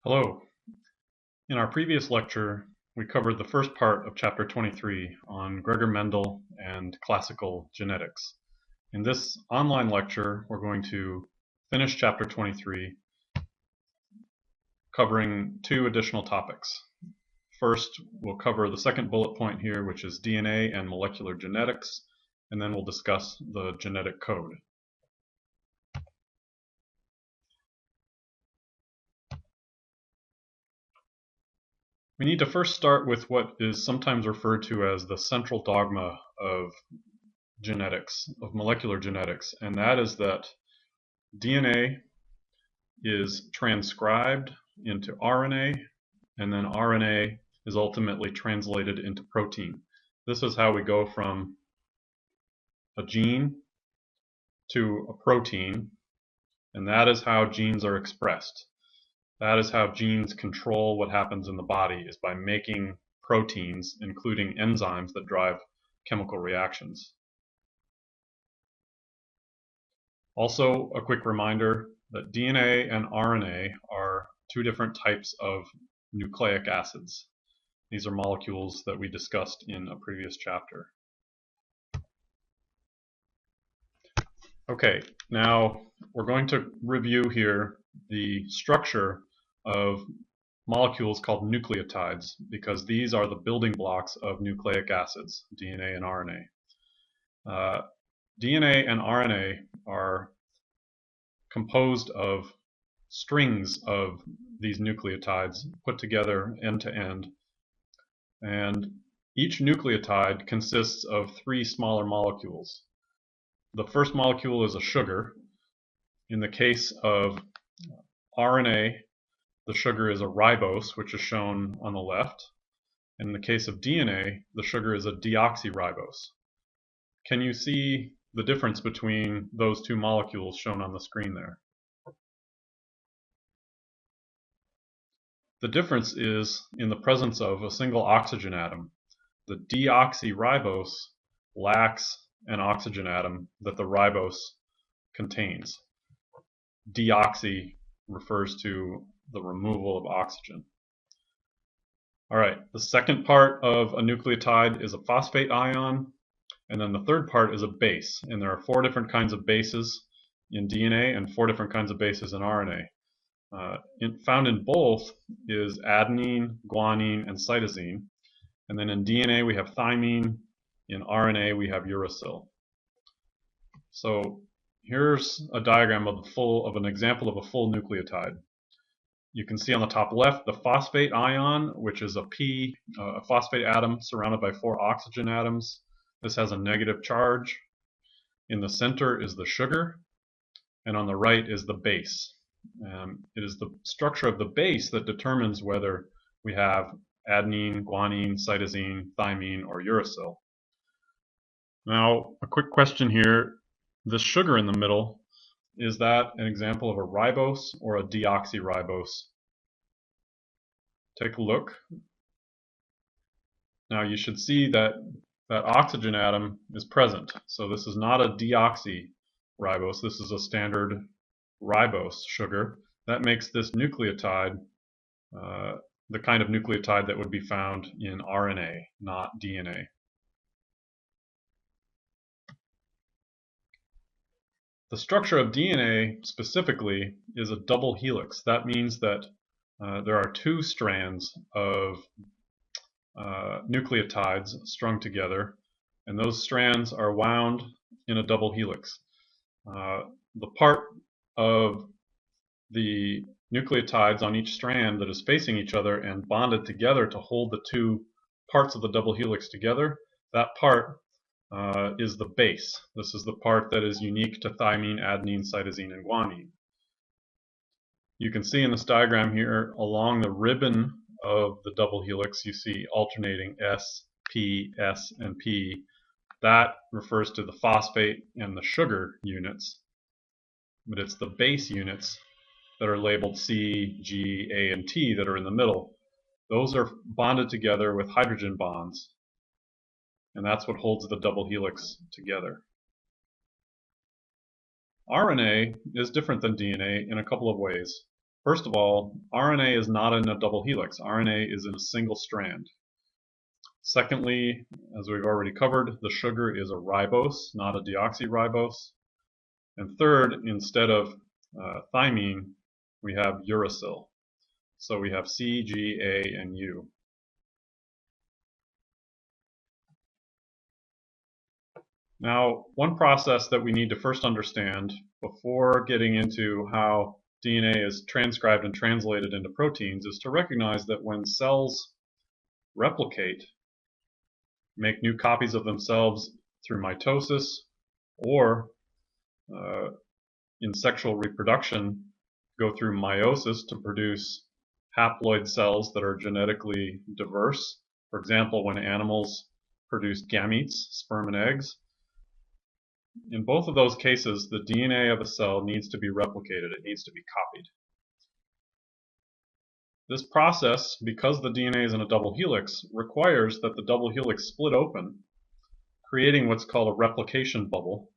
Hello. In our previous lecture, we covered the first part of Chapter 23 on Gregor Mendel and classical genetics. In this online lecture, we're going to finish Chapter 23, covering two additional topics. First, we'll cover the second bullet point here, which is DNA and molecular genetics, and then we'll discuss the genetic code. We need to first start with what is sometimes referred to as the central dogma of genetics, of molecular genetics, and that is that DNA is transcribed into RNA, and then RNA is ultimately translated into protein. This is how we go from a gene to a protein, and that is how genes are expressed. That is how genes control what happens in the body, is by making proteins, including enzymes that drive chemical reactions. Also, a quick reminder that DNA and RNA are two different types of nucleic acids. These are molecules that we discussed in a previous chapter. Okay, now we're going to review here the structure of molecules called nucleotides, because these are the building blocks of nucleic acids, DNA and RNA. DNA and RNA are composed of strings of these nucleotides put together end to end, and each nucleotide consists of three smaller molecules. The first molecule is a sugar. In the case of RNA, the sugar is a ribose, which is shown on the left. In the case of DNA, the sugar is a deoxyribose. Can you see the difference between those two molecules shown on the screen there? The difference is in the presence of a single oxygen atom. The deoxyribose lacks an oxygen atom that the ribose contains. Deoxy refers to the removal of oxygen. All right, the second part of a nucleotide is a phosphate ion, and then the third part is a base. And there are four different kinds of bases in DNA and four different kinds of bases in RNA. Found in both is adenine, guanine, and cytosine. And then in DNA we have thymine, in RNA we have uracil. So here's a diagram of an example of a full nucleotide. You can see on the top left the phosphate ion, which is a phosphate atom surrounded by four oxygen atoms. This has a negative charge. In the center is the sugar, and on the right is the base. It is the structure of the base that determines whether we have adenine, guanine, cytosine, thymine, or uracil. Now, a quick question here. The sugar in the middle, is that an example of a ribose or a deoxyribose? Take a look. Now you should see that that oxygen atom is present. So this is not a deoxyribose. This is a standard ribose sugar. That makes this nucleotide the kind of nucleotide that would be found in RNA, not DNA. The structure of DNA specifically is a double helix. That means that there are two strands of nucleotides strung together, and those strands are wound in a double helix. The part of the nucleotides on each strand that is facing each other and bonded together to hold the two parts of the double helix together, that part is the base. This is the part that is unique to thymine, adenine, cytosine, and guanine. You can see in this diagram here, along the ribbon of the double helix, you see alternating S, P, S, and P. That refers to the phosphate and the sugar units, but it's the base units that are labeled C, G, A, and T that are in the middle. Those are bonded together with hydrogen bonds, and that's what holds the double helix together. RNA is different than DNA in a couple of ways. First of all, RNA is not in a double helix. RNA is in a single strand. Secondly, as we've already covered, the sugar is a ribose, not a deoxyribose. And third, instead of thymine, we have uracil. So we have C, G, A, and U. Now, one process that we need to first understand before getting into how DNA is transcribed and translated into proteins is to recognize that when cells replicate, make new copies of themselves through mitosis, or in sexual reproduction, go through meiosis to produce haploid cells that are genetically diverse. For example, when animals produce gametes, sperm and eggs, in both of those cases, the DNA of a cell needs to be replicated. It needs to be copied. This process, because the DNA is in a double helix, requires that the double helix split open, creating what's called a replication bubble.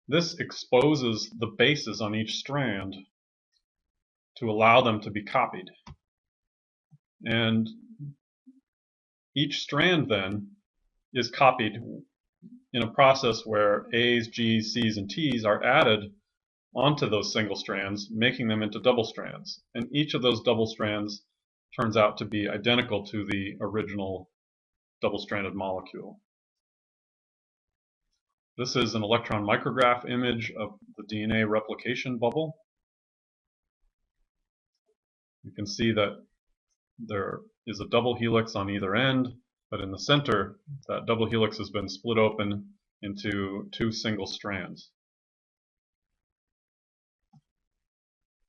This exposes the bases on each strand to allow them to be copied. And each strand then is copied in a process where A's, G's, C's, and T's are added onto those single strands, making them into double strands. And each of those double strands turns out to be identical to the original double-stranded molecule. This is an electron micrograph image of the DNA replication bubble. You can see that there is a double helix on either end, but in the center, that double helix has been split open into two single strands.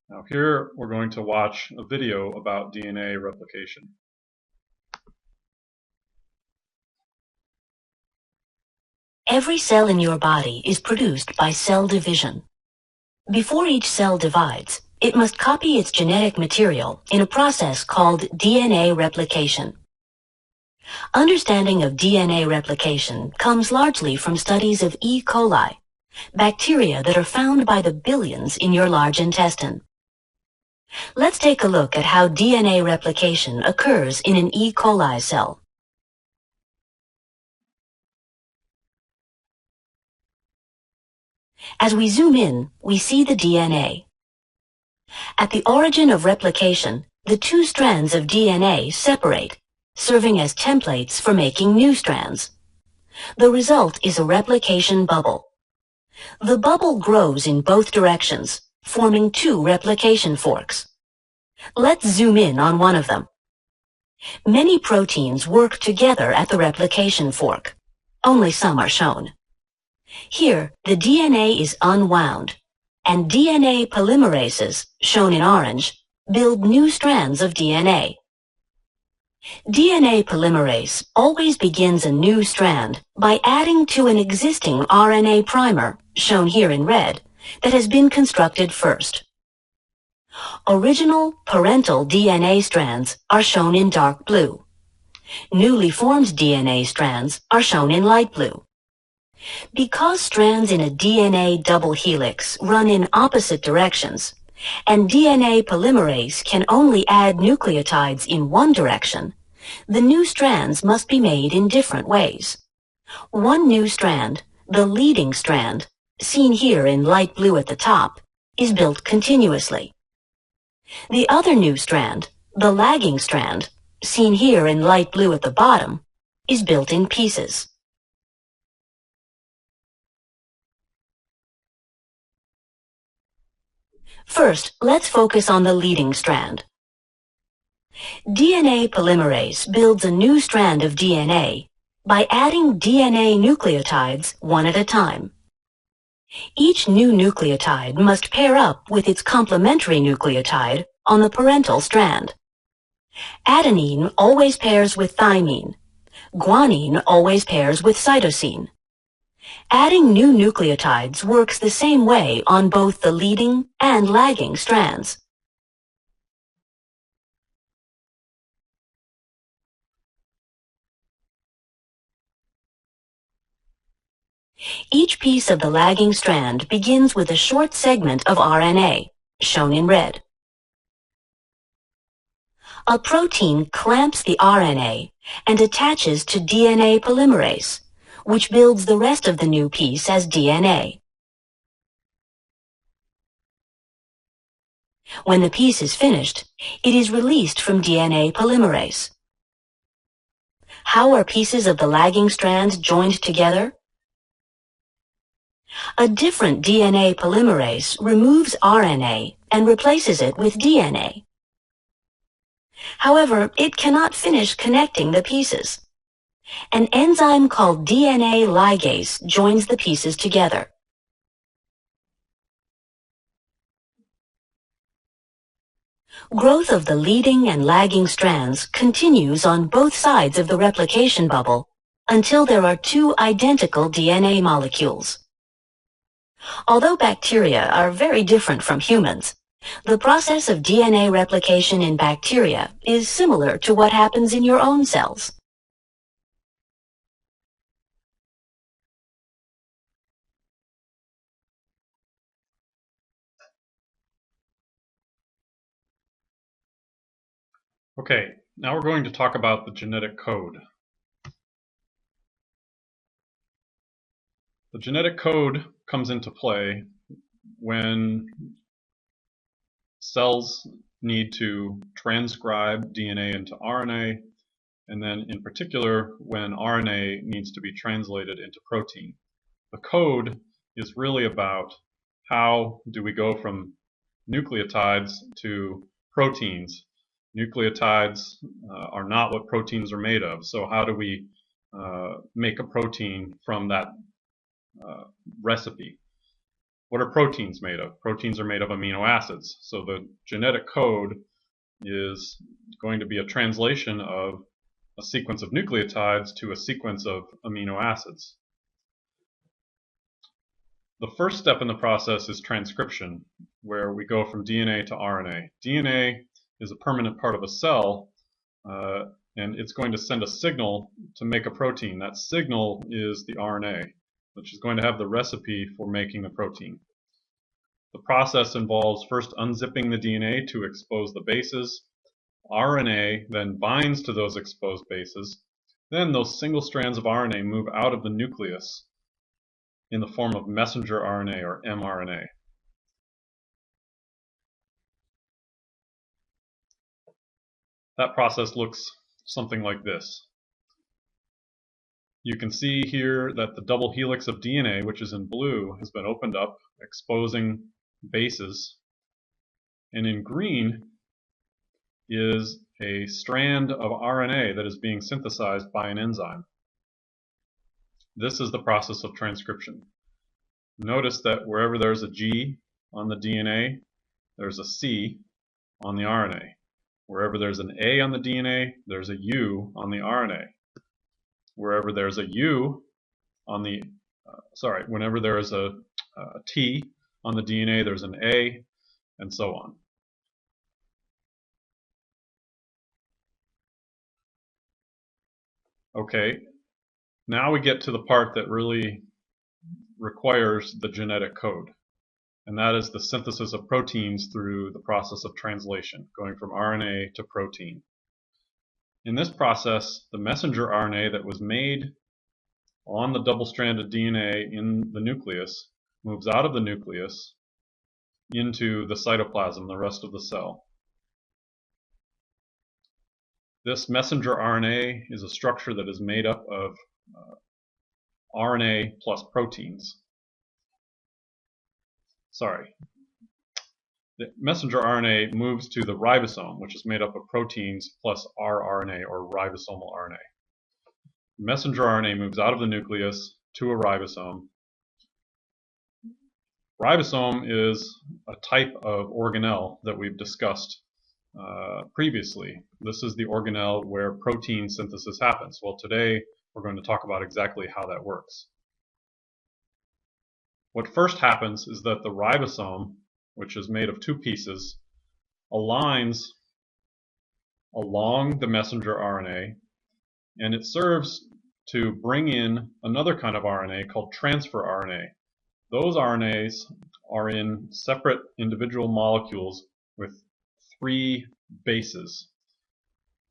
Now here we're going to watch a video about DNA replication. Every cell in your body is produced by cell division. Before each cell divides, it must copy its genetic material in a process called DNA replication. Understanding of DNA replication comes largely from studies of E. coli, bacteria that are found by the billions in your large intestine. Let's take a look at how DNA replication occurs in an E. coli cell. As we zoom in, we see the DNA. At the origin of replication, the two strands of DNA separate, serving as templates for making new strands. The result is a replication bubble. The bubble grows in both directions, forming two replication forks. Let's zoom in on one of them. Many proteins work together at the replication fork. Only some are shown. Here, the DNA is unwound, and DNA polymerases, shown in orange, build new strands of DNA. DNA polymerase always begins a new strand by adding to an existing RNA primer, shown here in red, that has been constructed first. Original parental DNA strands are shown in dark blue. Newly formed DNA strands are shown in light blue. Because strands in a DNA double helix run in opposite directions, and DNA polymerase can only add nucleotides in one direction, the new strands must be made in different ways. One new strand, the leading strand, seen here in light blue at the top, is built continuously. The other new strand, the lagging strand, seen here in light blue at the bottom, is built in pieces. First, let's focus on the leading strand. DNA polymerase builds a new strand of DNA by adding DNA nucleotides one at a time. Each new nucleotide must pair up with its complementary nucleotide on the parental strand. Adenine always pairs with thymine. Guanine always pairs with cytosine. Adding new nucleotides works the same way on both the leading and lagging strands. Each piece of the lagging strand begins with a short segment of RNA, shown in red. A protein clamps the RNA and attaches to DNA polymerase, which builds the rest of the new piece as DNA. When the piece is finished, it is released from DNA polymerase. How are pieces of the lagging strands joined together? A different DNA polymerase removes RNA and replaces it with DNA. However, it cannot finish connecting the pieces. An enzyme called DNA ligase joins the pieces together. Growth of the leading and lagging strands continues on both sides of the replication bubble until there are two identical DNA molecules. Although bacteria are very different from humans, the process of DNA replication in bacteria is similar to what happens in your own cells. Okay, now we're going to talk about the genetic code. The genetic code comes into play when cells need to transcribe DNA into RNA, and then in particular when RNA needs to be translated into protein. The code is really about how do we go from nucleotides to proteins. Nucleotides are not what proteins are made of, so how do we make a protein from that recipe? What are proteins made of? Proteins are made of amino acids. So the genetic code is going to be a translation of a sequence of nucleotides to a sequence of amino acids. The first step in the process is transcription, where we go from DNA to RNA. DNA is a permanent part of a cell, and it's going to send a signal to make a protein. That signal is the RNA, which is going to have the recipe for making the protein. The process involves first unzipping the DNA to expose the bases. RNA then binds to those exposed bases. Then those single strands of RNA move out of the nucleus in the form of messenger RNA or mRNA. That process looks something like this. You can see here that the double helix of DNA, which is in blue, has been opened up, exposing bases. And in green is a strand of RNA that is being synthesized by an enzyme. This is the process of transcription. Notice that wherever there's a G on the DNA, there's a C on the RNA. Wherever there's an A on the DNA, there's a U on the RNA. Wherever there's a U on the, whenever there is a T on the DNA, there's an A, and so on. Okay, now we get to the part that really requires the genetic code, and that is the synthesis of proteins through the process of translation, going from RNA to protein. In this process, the messenger RNA that was made on the double-stranded DNA in the nucleus moves out of the nucleus into the cytoplasm, the rest of the cell. This messenger RNA is a structure that is made up of RNA plus proteins. The messenger RNA moves to the ribosome, which is made up of proteins plus rRNA or ribosomal RNA. Messenger RNA moves out of the nucleus to a ribosome. Ribosome is a type of organelle that we've discussed previously. This is the organelle where protein synthesis happens. Well, today we're going to talk about exactly how that works. What first happens is that the ribosome, which is made of two pieces, aligns along the messenger RNA, and it serves to bring in another kind of RNA called transfer RNA. Those RNAs are in separate individual molecules with 3 bases.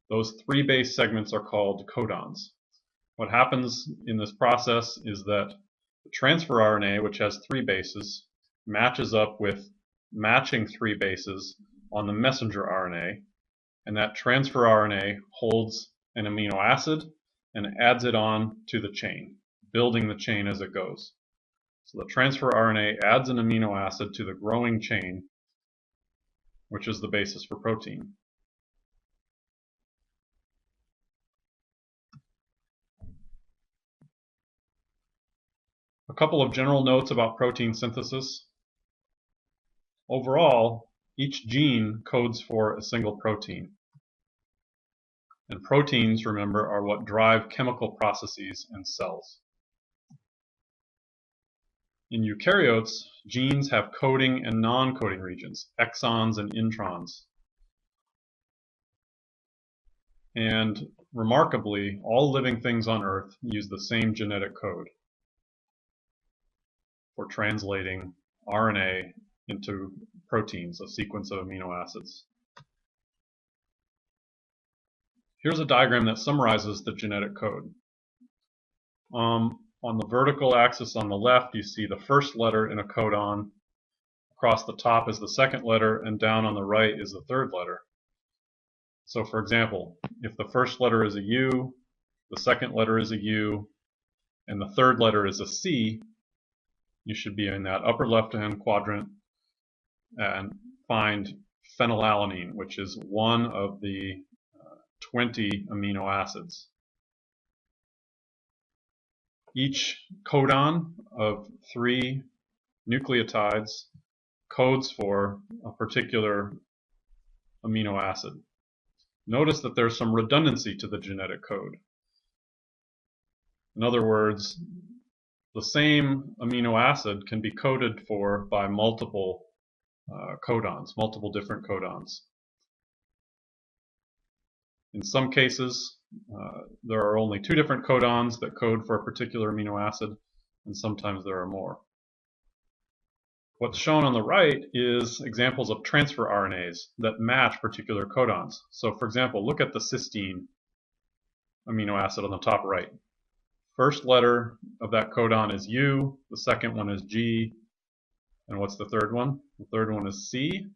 Those 3 base segments are called codons. What happens in this process is that the transfer RNA, which has 3 bases, matches up with matching 3 bases on the messenger RNA, and that transfer RNA holds an amino acid and adds it on to the chain, building the chain as it goes. So the transfer RNA adds an amino acid to the growing chain, which is the basis for protein. A couple of general notes about protein synthesis. Overall, each gene codes for a single protein. And proteins, remember, are what drive chemical processes in cells. In eukaryotes, genes have coding and non-coding regions, exons and introns. And remarkably, all living things on Earth use the same genetic code for translating RNA into proteins, a sequence of amino acids. Here's a diagram that summarizes the genetic code. On the vertical axis on the left, you see the first letter in a codon. Across the top is the second letter, and down on the right is the third letter. So for example, if the first letter is a U, the second letter is a U, and the third letter is a C, you should be in that upper left-hand quadrant and find phenylalanine, which is one of the 20 amino acids. Each codon of 3 nucleotides codes for a particular amino acid. Notice that there's some redundancy to the genetic code. In other words, the same amino acid can be coded for by multiple codons, multiple different codons. In some cases, there are only 2 different codons that code for a particular amino acid, and sometimes there are more. What's shown on the right is examples of transfer RNAs that match particular codons. So for example, look at the cysteine amino acid on the top right. First letter of that codon is U, the second one is G, and what's the third one? The third one is C.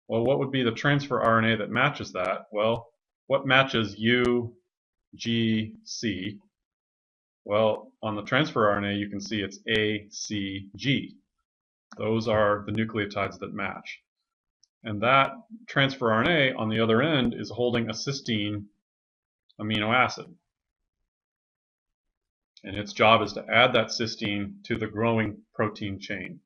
Well, what would be the transfer RNA that matches that? Well, what matches U, G, C? Well, on the transfer RNA, you can see it's A, C, G. Those are the nucleotides that match. And that transfer RNA on the other end is holding a cysteine amino acid. And its job is to add that cysteine to the growing protein chain.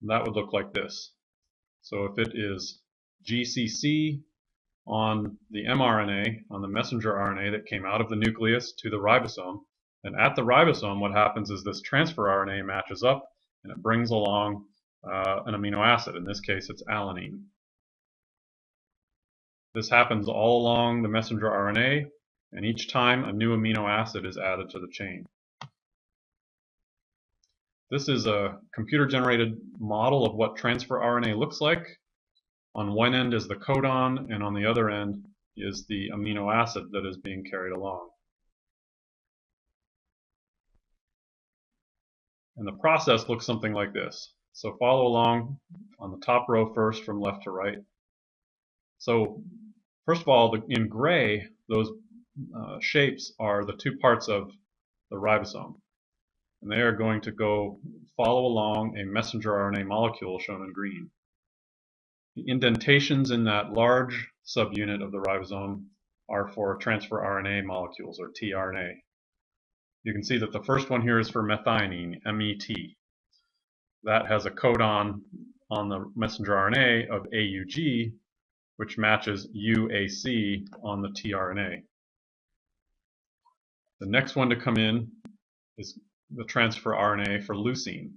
And that would look like this. So if it is GCC on the mRNA, on the messenger RNA that came out of the nucleus to the ribosome, then at the ribosome what happens is this transfer RNA matches up and it brings along an amino acid. In this case it's alanine. This happens all along the messenger RNA, and each time a new amino acid is added to the chain. This is a computer-generated model of what transfer RNA looks like. On one end is the codon, and on the other end is the amino acid that is being carried along. And the process looks something like this. So follow along on the top row first from left to right. So first of all, in gray, those shapes are the 2 parts of the ribosome. And they are going to go follow along a messenger RNA molecule shown in green. The indentations in that large subunit of the ribosome are for transfer RNA molecules, or tRNA. You can see that the first one here is for methionine, MET. That has a codon on the messenger RNA of AUG, which matches UAC on the tRNA. The next one to come in is the transfer RNA for leucine.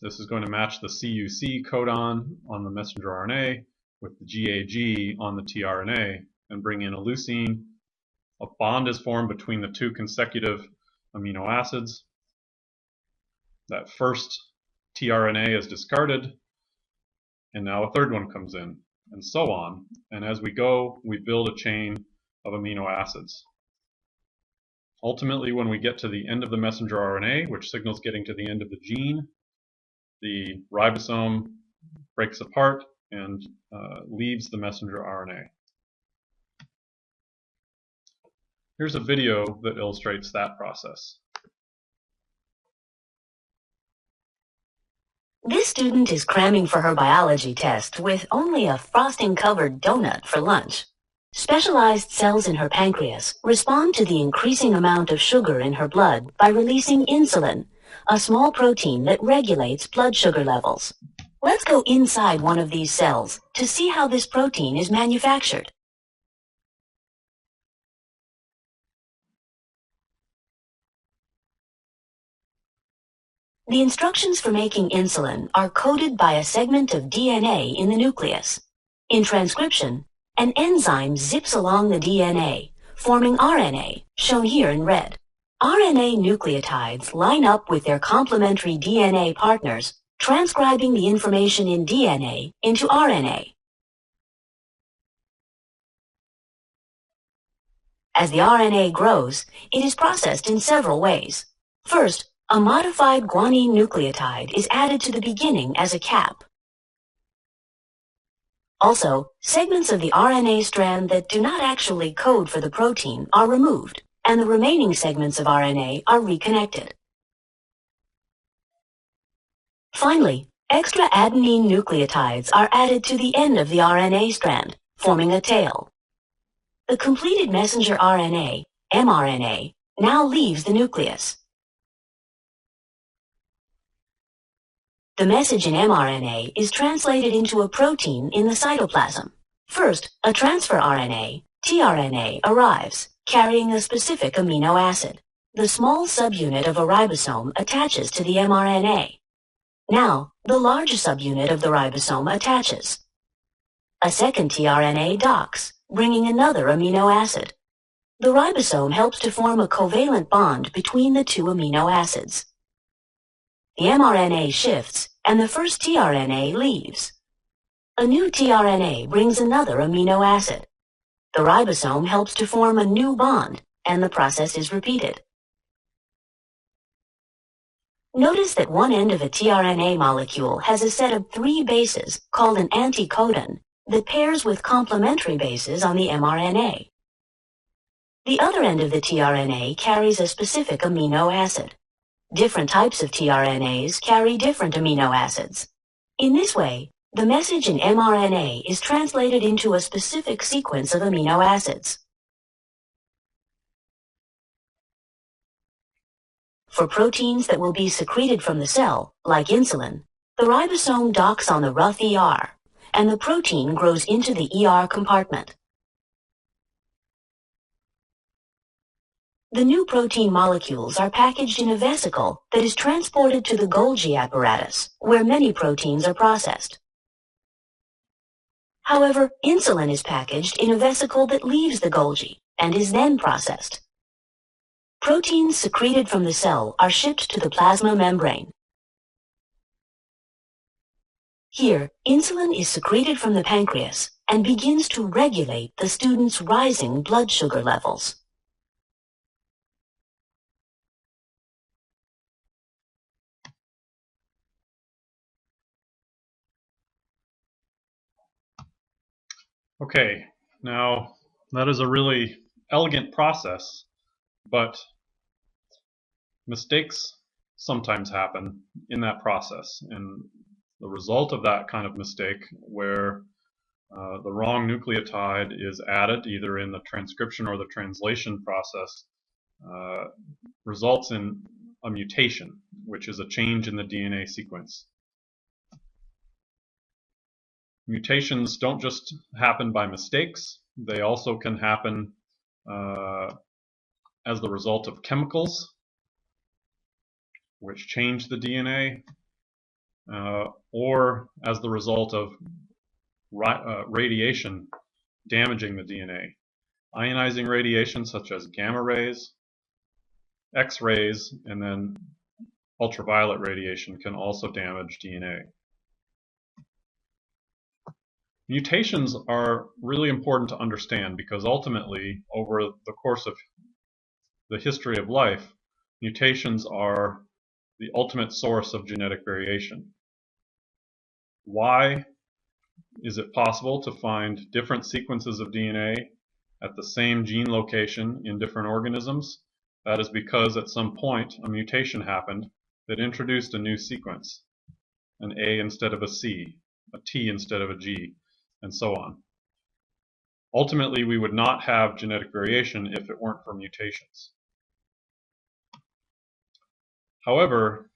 This is going to match the CUC codon on the messenger RNA with the GAG on the tRNA and bring in a leucine. A bond is formed between the 2 consecutive amino acids. That first tRNA is discarded, and now a third one comes in, and so on. And as we go, we build a chain of amino acids. Ultimately, when we get to the end of the messenger RNA, which signals getting to the end of the gene, the ribosome breaks apart and leaves the messenger RNA. Here's a video that illustrates that process. This student is cramming for her biology test with only a frosting-covered donut for lunch. Specialized cells in her pancreas respond to the increasing amount of sugar in her blood by releasing insulin, a small protein that regulates blood sugar levels. Let's go inside one of these cells to see how this protein is manufactured. The instructions for making insulin are coded by a segment of DNA in the nucleus. In transcription, an enzyme zips along the DNA, forming RNA, shown here in red. RNA nucleotides line up with their complementary DNA partners, transcribing the information in DNA into RNA. As the RNA grows, it is processed in several ways. First, a modified guanine nucleotide is added to the beginning as a cap. Also, segments of the RNA strand that do not actually code for the protein are removed, and the remaining segments of RNA are reconnected. Finally, extra adenine nucleotides are added to the end of the RNA strand, forming a tail. The completed messenger RNA, mRNA, now leaves the nucleus. The message in mRNA is translated into a protein in the cytoplasm. First, a transfer RNA, tRNA, arrives, carrying a specific amino acid. The small subunit of a ribosome attaches to the mRNA. Now, the large subunit of the ribosome attaches. A second tRNA docks, bringing another amino acid. The ribosome helps to form a covalent bond between the two amino acids. The mRNA shifts, and the first tRNA leaves. A new tRNA brings another amino acid. The ribosome helps to form a new bond, and the process is repeated. Notice that one end of a tRNA molecule has a set of 3 bases called an anticodon that pairs with complementary bases on the mRNA. The other end of the tRNA carries a specific amino acid. Different types of tRNAs carry different amino acids. In this way, the message in mRNA is translated into a specific sequence of amino acids. For proteins that will be secreted from the cell, like insulin, the ribosome docks on the rough ER, and the protein grows into the ER compartment. The new protein molecules are packaged in a vesicle that is transported to the Golgi apparatus, where many proteins are processed. However, insulin is packaged in a vesicle that leaves the Golgi and is then processed. Proteins secreted from the cell are shipped to the plasma membrane. Here, insulin is secreted from the pancreas and begins to regulate the student's rising blood sugar levels. Okay, now that is a really elegant process, but mistakes sometimes happen in that process, and the result of that kind of mistake, where the wrong nucleotide is added either in the transcription or the translation process, results in a mutation, which is a change in the DNA sequence. Mutations don't just happen by mistakes, they also can happen as the result of chemicals, which change the DNA, or as the result of radiation damaging the DNA. Ionizing radiation such as gamma rays X-rays and then ultraviolet radiation can also damage DNA. Mutations are really important to understand because ultimately, over the course of the history of life, mutations are the ultimate source of genetic variation. Why is it possible to find different sequences of DNA at the same gene location in different organisms? That is because at some point a mutation happened that introduced a new sequence, an A instead of a C, a T instead of a G, and so on. Ultimately, we would not have genetic variation if it weren't for mutations. However,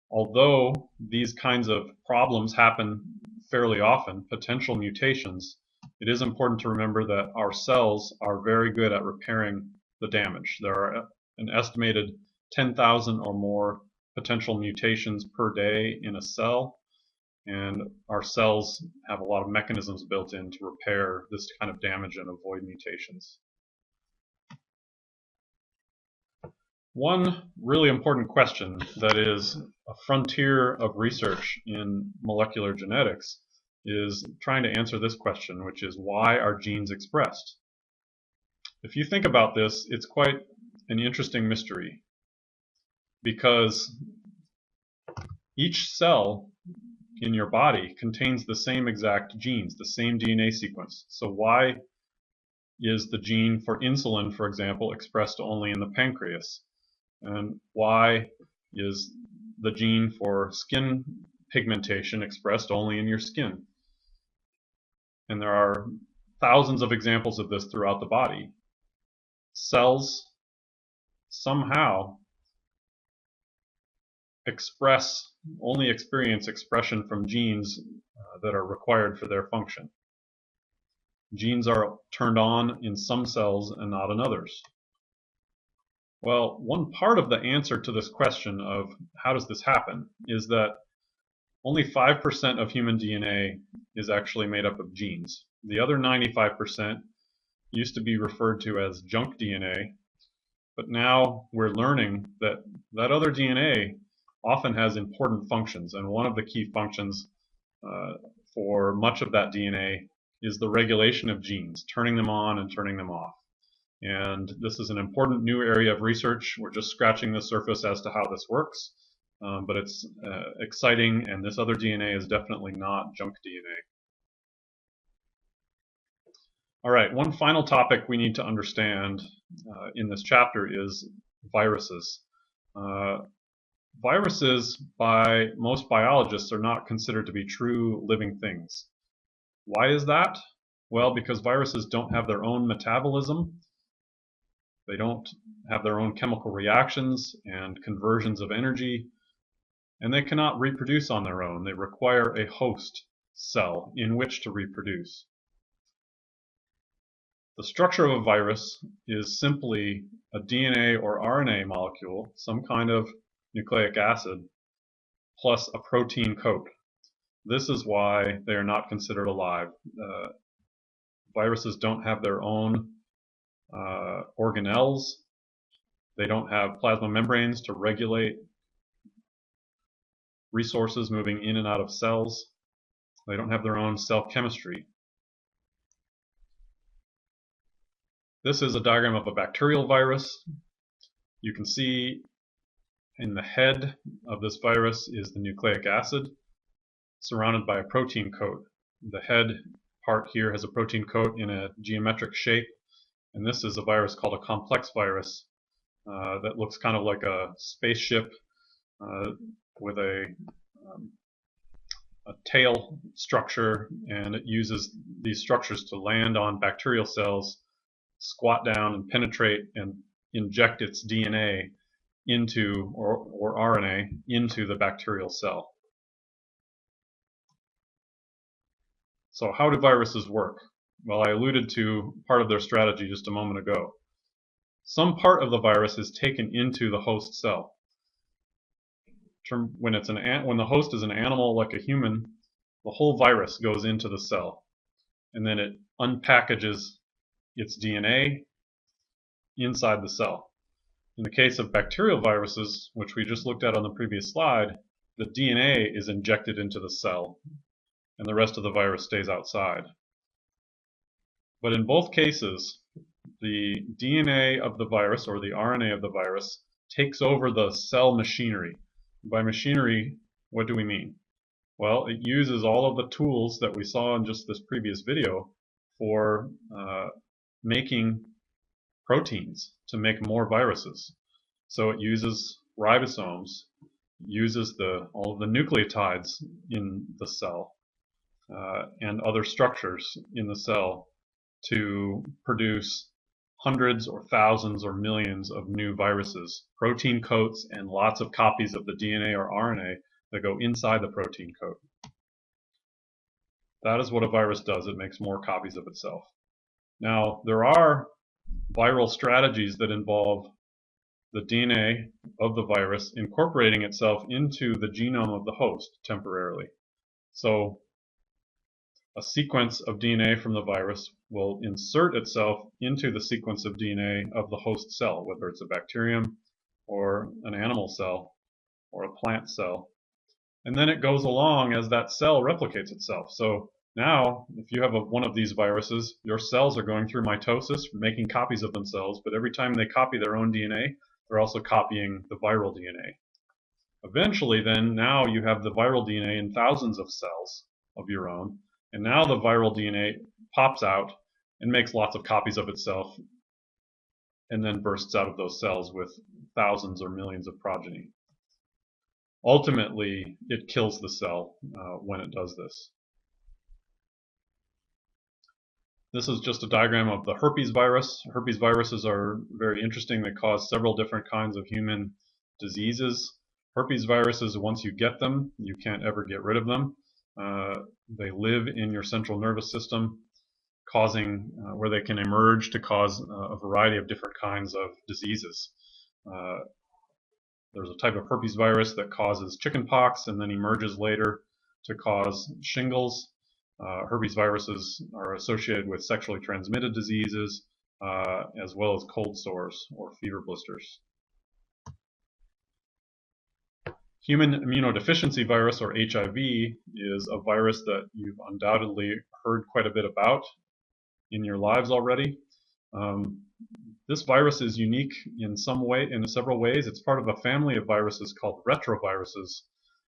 although these kinds of problems happen fairly often, potential mutations, it is important to remember that our cells are very good at repairing the damage. There are an estimated 10,000 or more potential mutations per day in a cell, and our cells have a lot of mechanisms built in to repair this kind of damage and avoid mutations. One really important question that is a frontier of research in molecular genetics is trying to answer this question, which is why are genes expressed? If you think about this, it's quite an interesting mystery because each cell in your body contains the same exact genes, the same DNA sequence. So why is the gene for insulin, for example, expressed only in the pancreas? And why is the gene for skin pigmentation expressed only in your skin? And there are thousands of examples of this throughout the body. Cells somehow only experience expression from genes that are required for their function. Genes are turned on in some cells and not in others. Well, one part of the answer to this question of how does this happen is that only 5% of human DNA is actually made up of genes. The other 95% used to be referred to as junk DNA, but now we're learning that that other DNA often has important functions, and one of the key functions for much of that DNA is the regulation of genes, turning them on and turning them off. And this is an important new area of research. We're just scratching the surface as to how this works, but it's exciting, and this other DNA is definitely not junk DNA. All right, one final topic we need to understand in this chapter is viruses. Viruses, by most biologists, are not considered to be true living things. Why is that? Well, because viruses don't have their own metabolism. They don't have their own chemical reactions and conversions of energy, and they cannot reproduce on their own. They require a host cell in which to reproduce. The structure of a virus is simply a DNA or RNA molecule, some kind of nucleic acid, plus a protein coat. This is why they are not considered alive. Viruses don't have their own organelles. They don't have plasma membranes to regulate resources moving in and out of cells. They don't have their own cell chemistry. This is a diagram of a bacterial virus. You can see in the head of this virus is the nucleic acid surrounded by a protein coat. The head part here has a protein coat in a geometric shape, and this is a virus called a complex virus that looks kind of like a spaceship with a tail structure, and it uses these structures to land on bacterial cells, squat down and penetrate and inject its DNA into, or RNA, into the bacterial cell. So how do viruses work? Well, I alluded to part of their strategy just a moment ago. Some part of the virus is taken into the host cell. When the host is an animal like a human, the whole virus goes into the cell, and then it unpackages its DNA inside the cell. In the case of bacterial viruses, which we just looked at on the previous slide, the DNA is injected into the cell, and the rest of the virus stays outside. But in both cases, the DNA of the virus, or the RNA of the virus, takes over the cell machinery. By machinery, what do we mean? Well, it uses all of the tools that we saw in just this previous video for making proteins to make more viruses. So it uses ribosomes, uses all of the nucleotides in the cell and other structures in the cell to produce hundreds or thousands or millions of new viruses, protein coats, and lots of copies of the DNA or RNA that go inside the protein coat. That is what a virus does. It makes more copies of itself. Now, there are viral strategies that involve the DNA of the virus incorporating itself into the genome of the host temporarily. So a sequence of DNA from the virus will insert itself into the sequence of DNA of the host cell, whether it's a bacterium or an animal cell or a plant cell. And then it goes along as that cell replicates itself. So now, if you have one of these viruses, your cells are going through mitosis, making copies of themselves, but every time they copy their own DNA, they're also copying the viral DNA. Eventually, then, now you have the viral DNA in thousands of cells of your own, and now the viral DNA pops out and makes lots of copies of itself, and then bursts out of those cells with thousands or millions of progeny. Ultimately, it kills the cell when it does this. This is just a diagram of the herpes virus. Herpes viruses are very interesting. They cause several different kinds of human diseases. Herpes viruses, once you get them, you can't ever get rid of them. They live in your central nervous system, causing where they can emerge to cause a variety of different kinds of diseases. There's a type of herpes virus that causes chickenpox and then emerges later to cause shingles. Herpes viruses are associated with sexually transmitted diseases as well as cold sores or fever blisters. Human immunodeficiency virus, or HIV, is a virus that you've undoubtedly heard quite a bit about in your lives already. This virus is unique in several ways. It's part of a family of viruses called retroviruses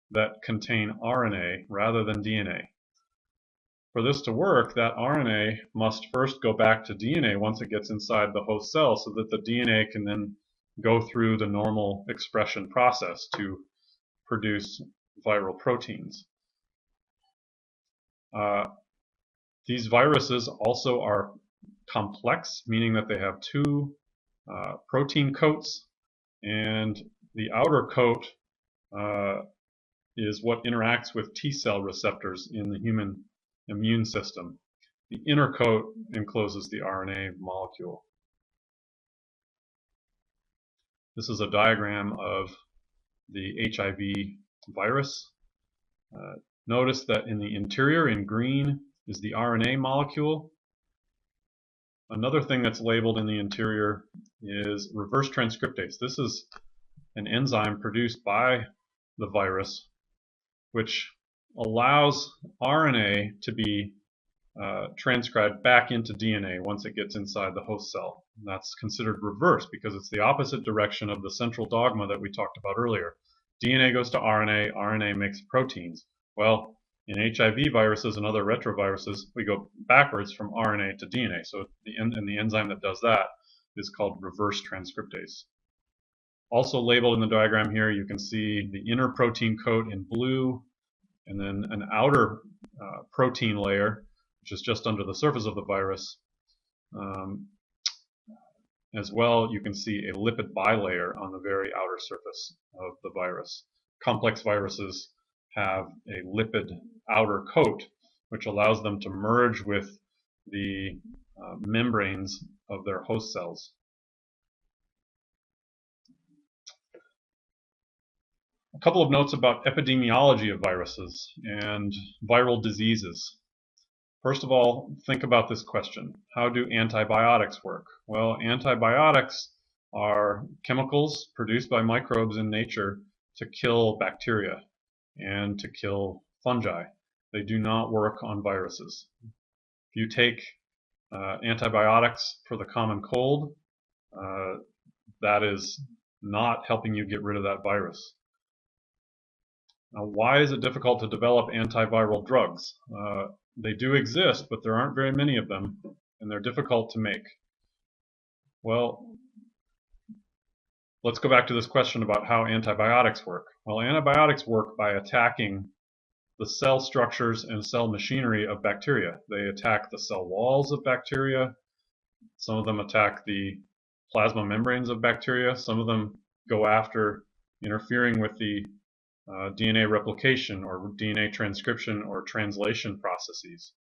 that contain RNA rather than DNA. For this to work, that RNA must first go back to DNA once it gets inside the host cell so that the DNA can then go through the normal expression process to produce viral proteins. These viruses also are complex, meaning that they have two protein coats, and the outer coat is what interacts with T-cell receptors in the human immune system. The inner coat encloses the RNA molecule. This is a diagram of the HIV virus. Notice that in the interior, in green, is the RNA molecule. Another thing that's labeled in the interior is reverse transcriptase. This is an enzyme produced by the virus which allows RNA to be transcribed back into DNA once it gets inside the host cell. And that's considered reverse because it's the opposite direction of the central dogma that we talked about earlier. DNA goes to RNA, RNA makes proteins. Well, in HIV viruses and other retroviruses, we go backwards from RNA to DNA. So the enzyme that does that is called reverse transcriptase. Also labeled in the diagram here, you can see the inner protein coat in blue, and then an outer protein layer, which is just under the surface of the virus. As well, you can see a lipid bilayer on the very outer surface of the virus. Complex viruses have a lipid outer coat, which allows them to merge with the membranes of their host cells. A couple of notes about epidemiology of viruses and viral diseases. First of all, think about this question. How do antibiotics work? Well, antibiotics are chemicals produced by microbes in nature to kill bacteria and to kill fungi. They do not work on viruses. If you take antibiotics for the common cold, that is not helping you get rid of that virus. Now, why is it difficult to develop antiviral drugs? They do exist, but there aren't very many of them, and they're difficult to make. Well, let's go back to this question about how antibiotics work. Well, antibiotics work by attacking the cell structures and cell machinery of bacteria. They attack the cell walls of bacteria. Some of them attack the plasma membranes of bacteria. Some of them go after interfering with the DNA replication or DNA transcription or translation processes.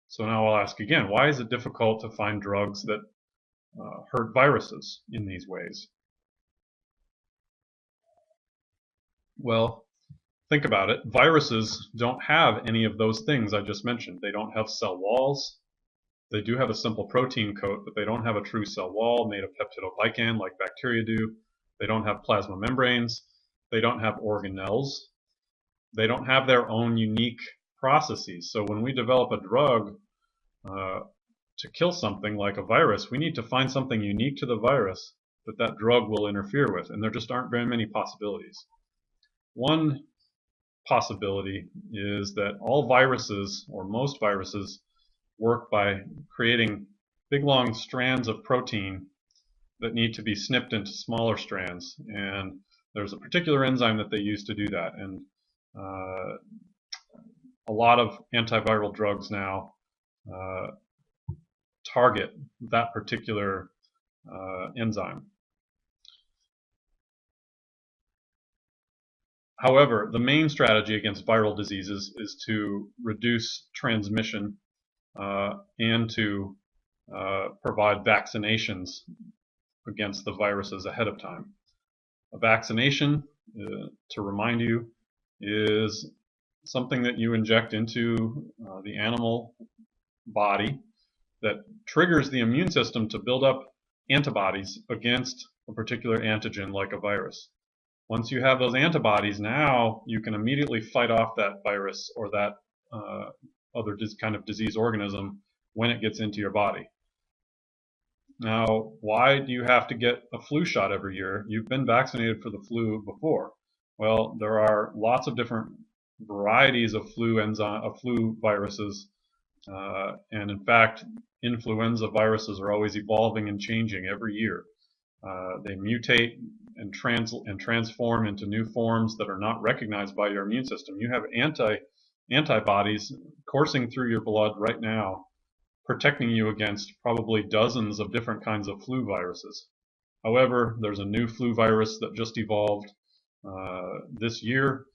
So now I'll ask again, why is it difficult to find drugs that hurt viruses in these ways? Well, think about it. Viruses don't have any of those things I just mentioned. They don't have cell walls. They do have a simple protein coat, but they don't have a true cell wall made of peptidoglycan like bacteria do. They don't have plasma membranes. They don't have organelles. They don't have their own unique processes. So when we develop a drug to kill something like a virus, we need to find something unique to the virus that that drug will interfere with, and there just aren't very many possibilities. One possibility is that all viruses, or most viruses, work by creating big long strands of protein that need to be snipped into smaller strands, and there's a particular enzyme that they use to do that, and a lot of antiviral drugs now target that particular enzyme. However, the main strategy against viral diseases is to reduce transmission and to provide vaccinations against the viruses ahead of time. A vaccination, to remind you, is something that you inject into the animal body that triggers the immune system to build up antibodies against a particular antigen like a virus. Once you have those antibodies, now you can immediately fight off that virus or that other kind of disease organism when it gets into your body. Now, why do you have to get a flu shot every year? You've been vaccinated for the flu before. Well, there are lots of different varieties of flu viruses, and in fact, influenza viruses are always evolving and changing every year. They mutate and transform into new forms that are not recognized by your immune system. You have antibodies coursing through your blood right now, protecting you against probably dozens of different kinds of flu viruses. However, there's a new flu virus that just evolved this year,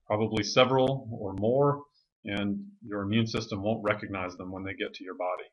probably several or more, and your immune system won't recognize them when they get to your body.